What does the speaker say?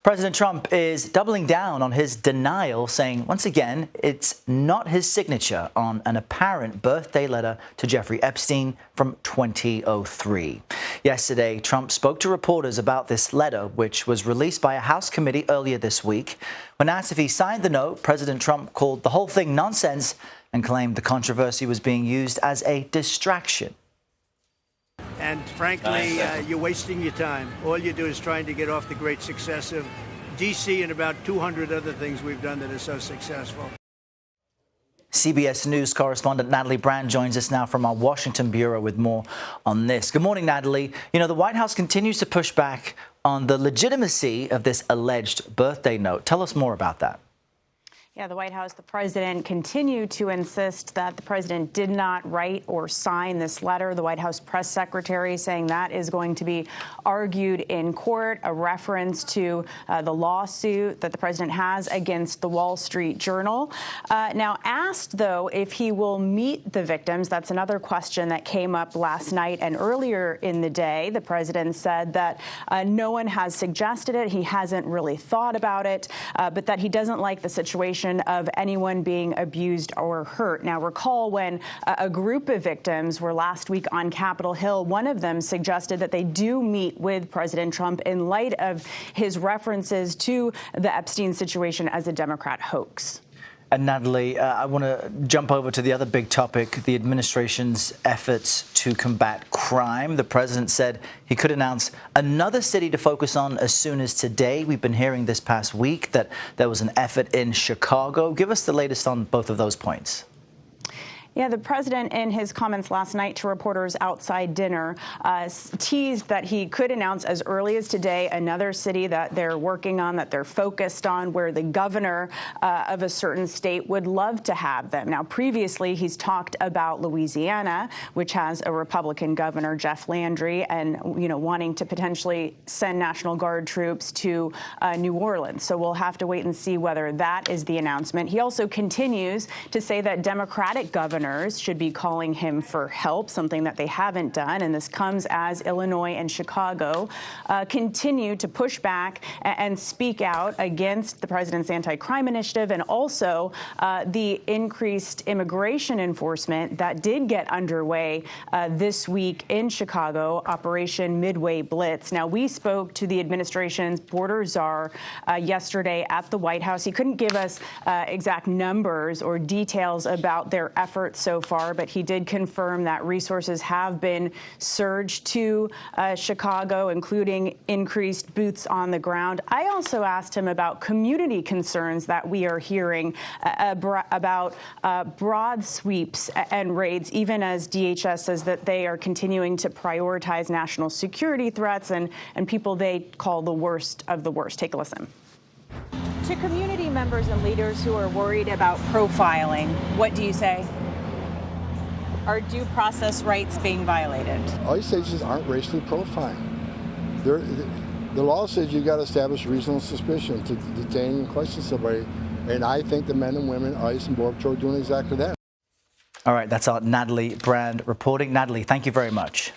President Trump is doubling down on his denial, saying once again it's not his signature on an apparent birthday letter to Jeffrey Epstein from 2003. Yesterday, Trump spoke to reporters about this letter, which was released by a House committee earlier this week. When asked if he signed the note, President Trump called the whole thing nonsense and claimed the controversy was being used as a distraction. And frankly, you're wasting your time. All you do is trying to get off the great success of D.C. and about 200 other things we've done that are so successful. CBS News correspondent Natalie Brand joins us now from our Washington bureau with more on this. Good morning, Natalie. You know, the White House continues to push back on the legitimacy of this alleged birthday note. Tell us more about that. Yeah, the White House, the president continued to insist that the president did not write or sign this letter. The White House press secretary saying that is going to be argued in court, a reference to the lawsuit that the president has against the Wall Street Journal. Now, asked, though, if he will meet the victims, that's another question that came up last night and earlier in the day. The president said that no one has suggested it. He hasn't really thought about it, but that he doesn't like the situation of anyone being abused or hurt. Now, recall when a group of victims were last week on Capitol Hill, one of them suggested that they do meet with President Trump in light of his references to the Epstein situation as a Democrat hoax. And Natalie, I want to jump over to the other big topic, the administration's efforts to combat crime. The president said he could announce another city to focus on as soon as today. We've been hearing this past week that there was an effort in Chicago. Give us the latest on both of those points. Yeah, the president, in his comments last night to reporters outside dinner, teased that he could announce as early as today another city that they're working on, that they're focused on, where the governor of a certain state would love to have them. Now, previously, he's talked about Louisiana, which has a Republican governor, Jeff Landry, and, you know, wanting to potentially send National Guard troops to New Orleans. So we'll have to wait and see whether that is the announcement. He also continues to say that Democratic governors should be calling him for help, something that they haven't done. And this comes as Illinois and Chicago continue to push back and speak out against the president's anti-crime initiative and also the increased immigration enforcement that did get underway this week in Chicago, Operation Midway Blitz. Now, we spoke to the administration's border czar yesterday at the White House. He couldn't give us exact numbers or details about their efforts so far, but he did confirm that resources have been surged to Chicago, including increased boots on the ground. I also asked him about community concerns that we are hearing about broad sweeps and raids, even as DHS says that they are continuing to prioritize national security threats and people they call the worst of the worst. Take a listen. To community members and leaders who are worried about profiling, what do you say? Are due process rights being violated? All these stations aren't racially profiling. The law says you've got to establish reasonable suspicion to detain and question somebody, and I think the men and women, ICE and Border Patrol, are doing exactly that. All right, that's our Natalie Brand reporting. Natalie, thank you very much.